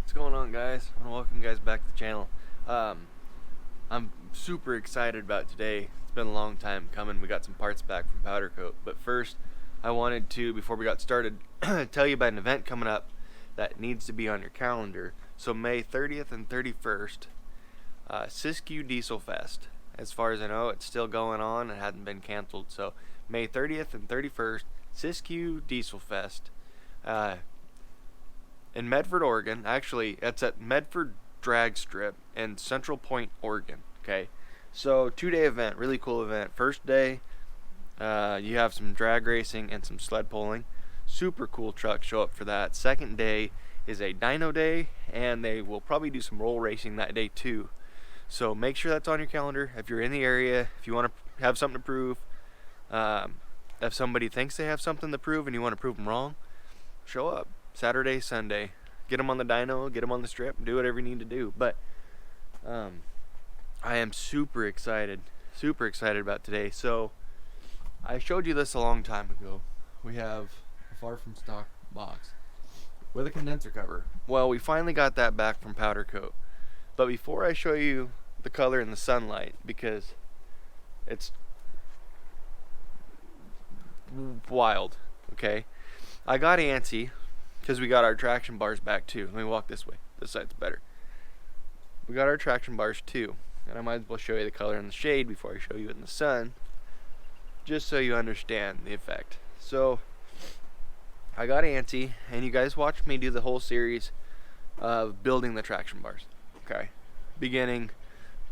What's going on, guys? I want to welcome you guys back to the channel. I'm super excited about today. It's been a long time coming. We got some parts back from Powder Coat, but first I wanted to, before we got started, tell you about an event coming up that needs to be on your calendar. So May 30th and 31st, Siskiyou Diesel Fest. As far as I know, it's still going on. It hadn't been canceled. So May 30th and 31st, Siskiyou Diesel Fest. In Medford, Oregon. Actually, it's at Medford Drag Strip in Central Point, Oregon. Okay, so 2-day event, really cool event. First day, you have some drag racing and some sled pulling. Super cool trucks show up for that. Second day is a dyno day, and they will probably do some roll racing that day too. So make sure that's on your calendar. If you're in the area, if you want to have something to prove, if somebody thinks they have something to prove and you want to prove them wrong, show up. Saturday, Sunday, get them on the dyno, get them on the strip, do whatever you need to do. But I am super excited about today. So I showed you this a long time ago. We have a far from stock box with a condenser cover. Well, we finally got that back from Powder Coat. But before I show you the color in the sunlight, because it's wild, okay, I got antsy because we got our traction bars back too. Let me walk this way. This side's better. We got our traction bars too. And I might as well show you the color in the shade before I show you it in the sun, just so you understand the effect. So I got antsy, and you guys watched me do the whole series of building the traction bars. Okay, beginning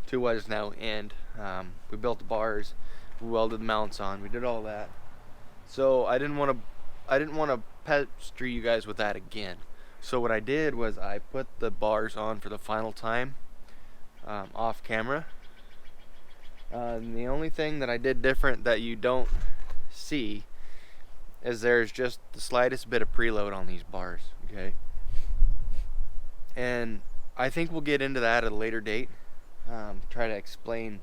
to what is now end. We built the bars, we welded the mounts on, we did all that. So I didn't want to pester you guys with that again. So what I did was I put the bars on for the final time, off camera. The only thing that I did different that you don't see is there's just the slightest bit of preload on these bars, okay? And I think we'll get into that at a later date, try to explain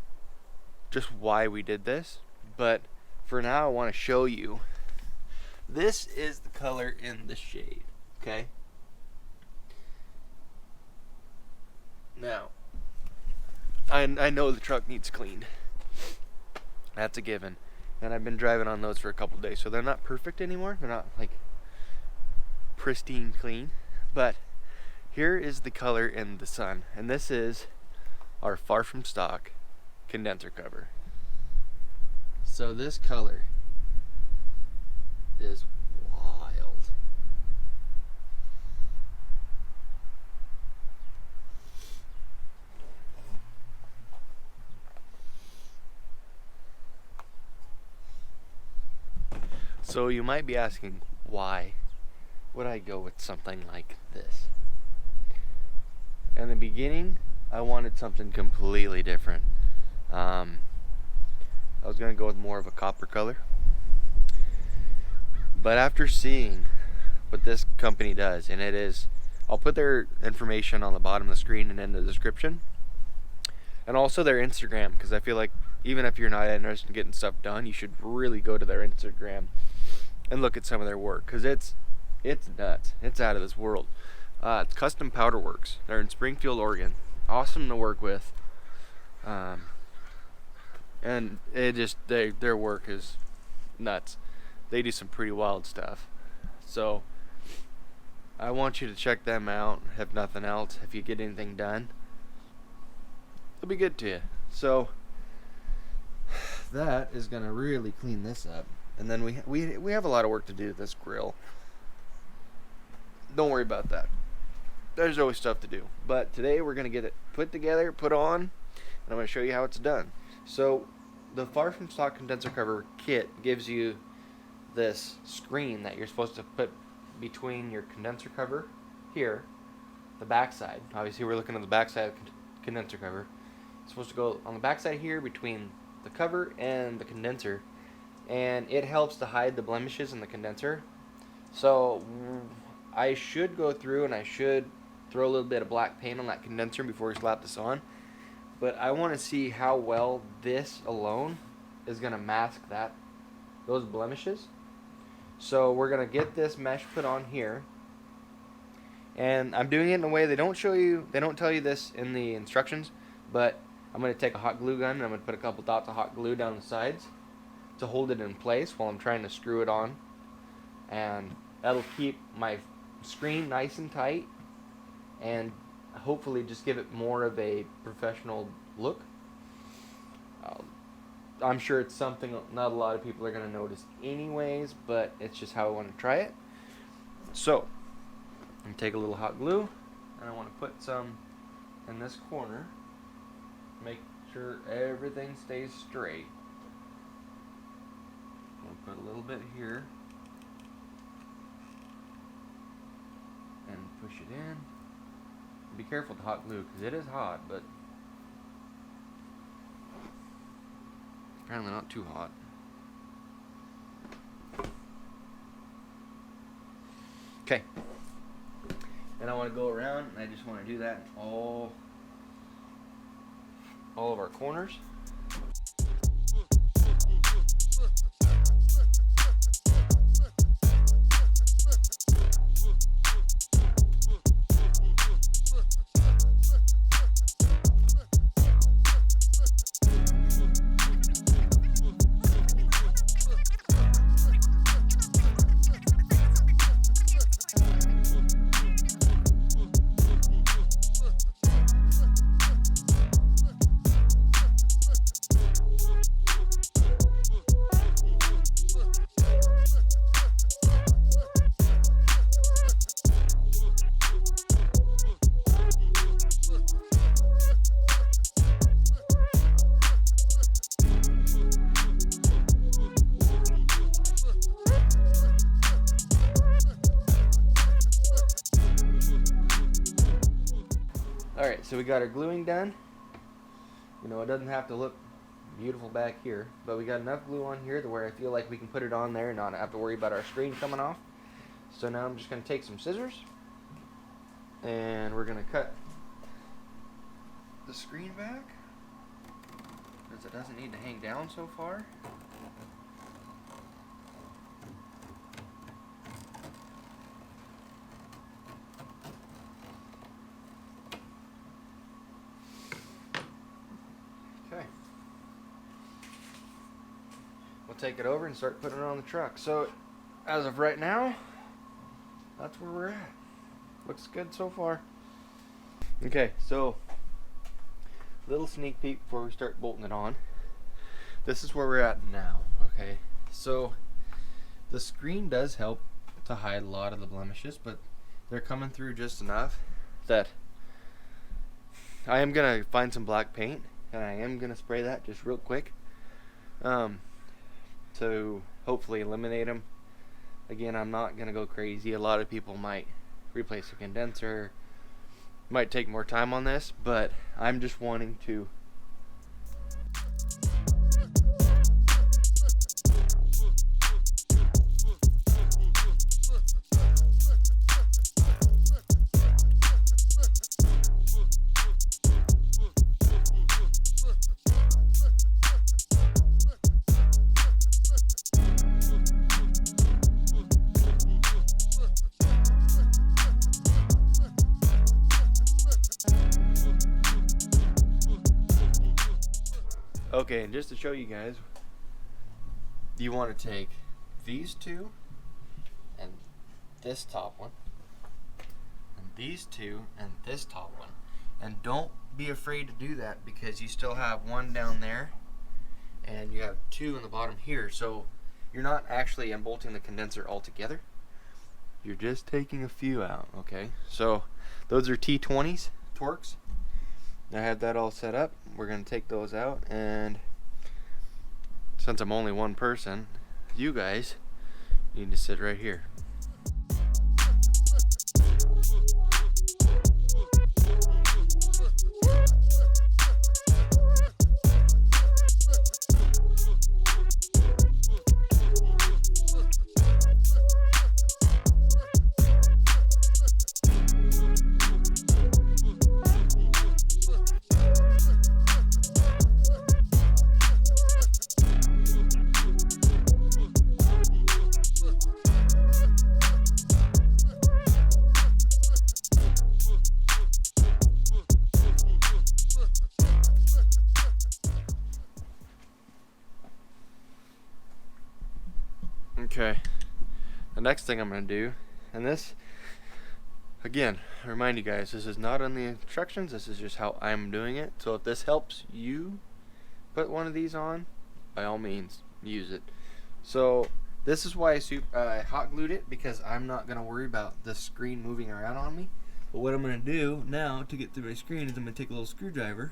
just why we did this. But for now, I want to show you. This is the color in the shade, okay? Now, I know the truck needs cleaned. That's a given. And I've been driving on those for a couple days, so they're not perfect anymore. They're not like pristine clean. But here is the color in the sun. And this is our far from stock condenser cover. So this color is wild. So you might be asking, why would I go with something like this? In the beginning, I wanted something completely different. I was going to go with more of a copper color. But after seeing what this company does, and it is, I'll put their information on the bottom of the screen and in the description, and also their Instagram, because I feel like even if you're not interested in getting stuff done, you should really go to their Instagram and look at some of their work, because it's nuts. It's out of this world. It's Custom Powderworks. They're in Springfield, Oregon. Awesome to work with, and it just their work is nuts. They do some pretty wild stuff. So I want you to check them out. If nothing else, if you get anything done, it'll be good to you. So that is gonna really clean this up. And then we have a lot of work to do with this grill. Don't worry about that. There's always stuff to do. But today we're gonna get it put together, put on, and I'm gonna show you how it's done. So the far from stock condenser cover kit gives you this screen that you're supposed to put between your condenser cover here, the backside. Obviously we're looking at the backside of the condenser cover. It's supposed to go on the backside here between the cover and the condenser, and it helps to hide the blemishes in the condenser. So I should go through and I should throw a little bit of black paint on that condenser before we slap this on. But I want to see how well this alone is going to mask those blemishes. So we're going to get this mesh put on here, And I'm doing it in a way they don't tell you this in the instructions, but I'm going to take a hot glue gun and I'm going to put a couple dots of hot glue down the sides to hold it in place while I'm trying to screw it on. And that'll keep my screen nice and tight and hopefully just give it more of a professional look. I'm sure it's something not a lot of people are going to notice anyways, but it's just how I want to try it. So, I'm going to take a little hot glue, and I want to put some in this corner. Make sure everything stays straight. I'm going to put a little bit here. And push it in. Be careful with the hot glue, because it is hot, but apparently not too hot. Okay. And I want to go around, and I just want to do that in all of our corners. Alright, so we got our gluing done. You know, it doesn't have to look beautiful back here, but we got enough glue on here to where I feel like we can put it on there and not have to worry about our screen coming off. So now I'm just going to take some scissors and we're going to cut the screen back because it doesn't need to hang down so far. Okay. We'll take it over and start putting it on the truck. So, as of right now, that's where we're at. Looks good so far. Okay, so, little sneak peek before we start bolting it on. This is where we're at now, okay? So, the screen does help to hide a lot of the blemishes, but they're coming through just enough that I am going to find some black paint. And I am going to spray that just real quick to hopefully eliminate them. Again, I'm not going to go crazy. A lot of people might replace the condenser. Might take more time on this, but I'm just wanting to Okay, and just to show you guys, you want to take these two and this top one, and these two and this top one, and don't be afraid to do that because you still have one down there and you have two in the bottom here, so you're not actually unbolting the condenser altogether. You're just taking a few out, okay? So those are T20s, Torx. I have that all set up. We're going to take those out, and since I'm only one person, you guys need to sit right here. Okay, the next thing I'm going to do, and this, again, I remind you guys, this is not on the instructions, this is just how I'm doing it. So if this helps you put one of these on, by all means, use it. So this is why I hot glued it, because I'm not going to worry about the screen moving around on me. But what I'm going to do now to get through my screen is I'm going to take a little screwdriver,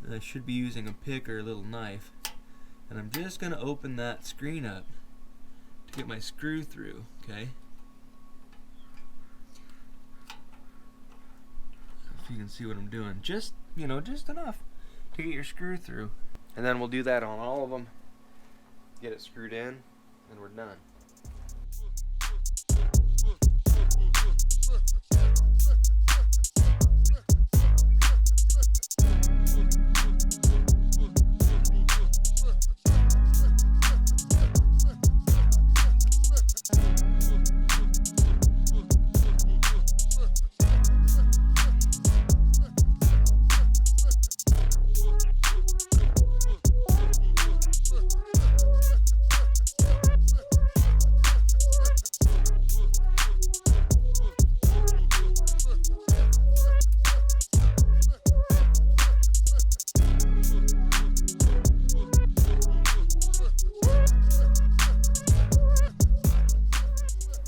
and I should be using a pick or a little knife, and I'm just going to open that screen up to get my screw through, okay? If you can see what I'm doing, just, just enough to get your screw through. And then we'll do that on all of them, get it screwed in, and we're done.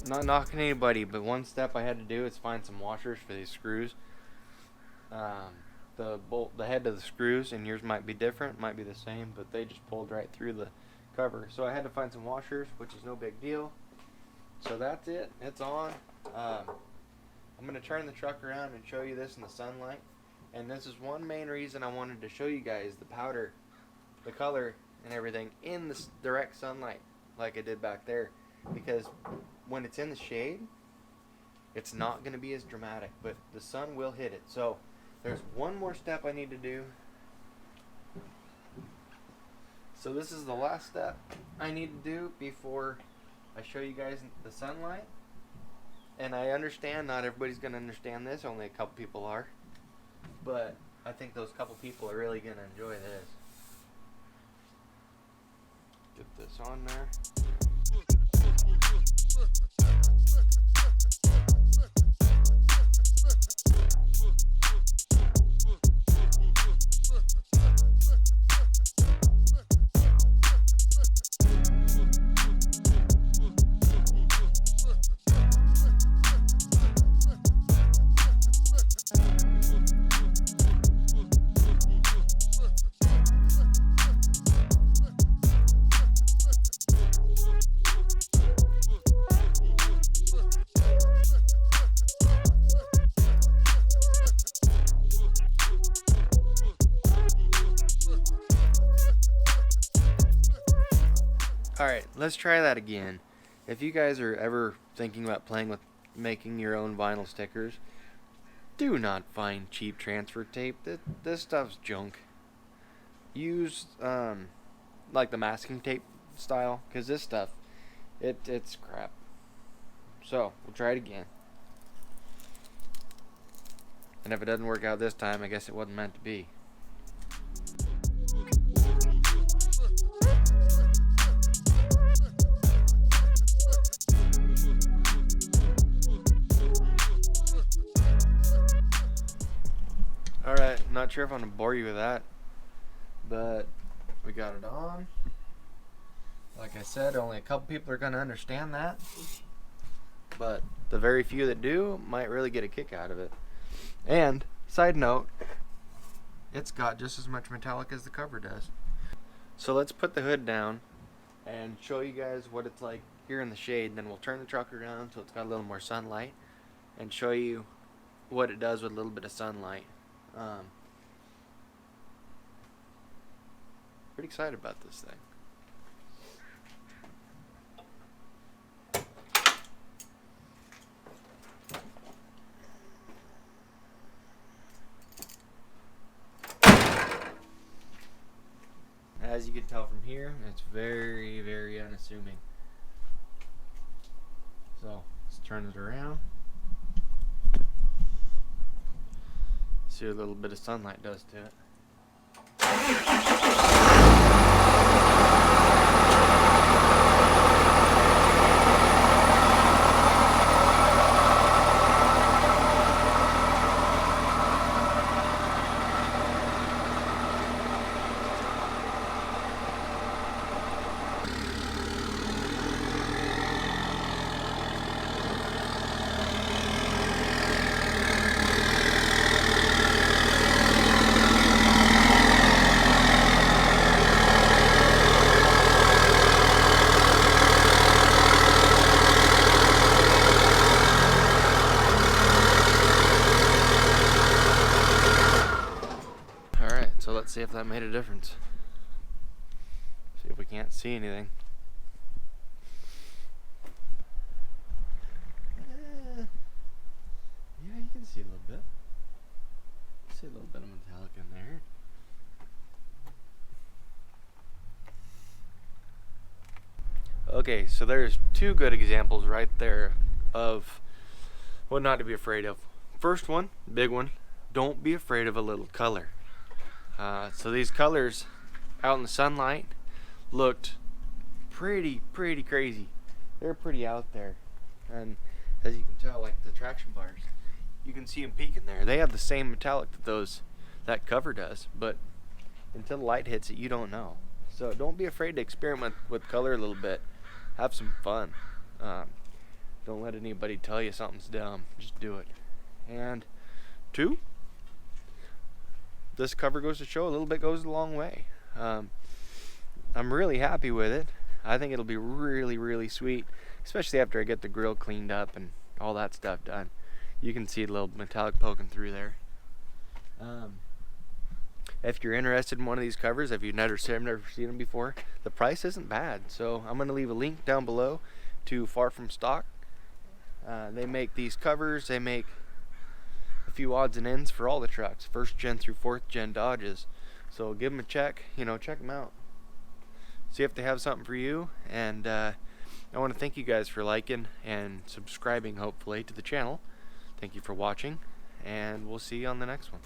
Not knocking anybody, but one step I had to do is find some washers for these screws. The head of the screws, and yours might be different, might be the same, but they just pulled right through the cover. So I had to find some washers, which is no big deal. So that's it. It's on. I'm going to turn the truck around and show you this in the sunlight. And this is one main reason I wanted to show you guys the powder, the color, and everything in the direct sunlight, like I did back there. Because when it's in the shade, it's not going to be as dramatic, but the sun will hit it. So there's one more step I need to do. So this is the last step I need to do before I show you guys the sunlight. And I understand not everybody's going to understand this, only a couple people are. But I think those couple people are really going to enjoy this. Get this on there. Alright, let's try that again. If you guys are ever thinking about playing with making your own vinyl stickers, do not find cheap transfer tape. This stuff's junk. Use like the masking tape style, because this stuff, it's crap. So, we'll try it again. And if it doesn't work out this time, I guess it wasn't meant to be. Alright, not sure if I'm going to bore you with that, but we got it on. Like I said, only a couple people are going to understand that, but the very few that do might really get a kick out of it. And, side note, it's got just as much metallic as the cover does. So let's put the hood down and show you guys what it's like here in the shade. Then we'll turn the truck around so it's got a little more sunlight and show you what it does with a little bit of sunlight. Pretty excited about this thing. As you can tell from here, it's very, very unassuming. So, let's turn it around. See what a little bit of sunlight does to it. Let's see if that made a difference. See if we can't see anything. Yeah, you can see a little bit. See a little bit of metallic in there. Okay, so there's two good examples right there of what not to be afraid of. First one, big one, don't be afraid of a little color. So these colors out in the sunlight looked pretty crazy. They're pretty out there. And as you can tell, like the traction bars, you can see them peeking there. They have the same metallic that cover does, but until the light hits it, you don't know. So don't be afraid to experiment with color a little bit. Have some fun. Don't let anybody tell you something's dumb. Just do it. And two, this cover goes to show a little bit goes a long way. I'm really happy with it. I think it'll be really sweet, especially after I get the grill cleaned up and all that stuff done. You can see a little metallic poking through there. If you're interested in one of these covers, if you've never seen them before, the price isn't bad. So I'm going to leave a link down below to Far From Stock. They make these covers. They make a few odds and ends for all the trucks, 1st gen through 4th gen Dodges. So give them a check. Check them out. See if they have something for you. And I want to thank you guys for liking and subscribing, hopefully, to the channel. Thank you for watching, and we'll see you on the next one.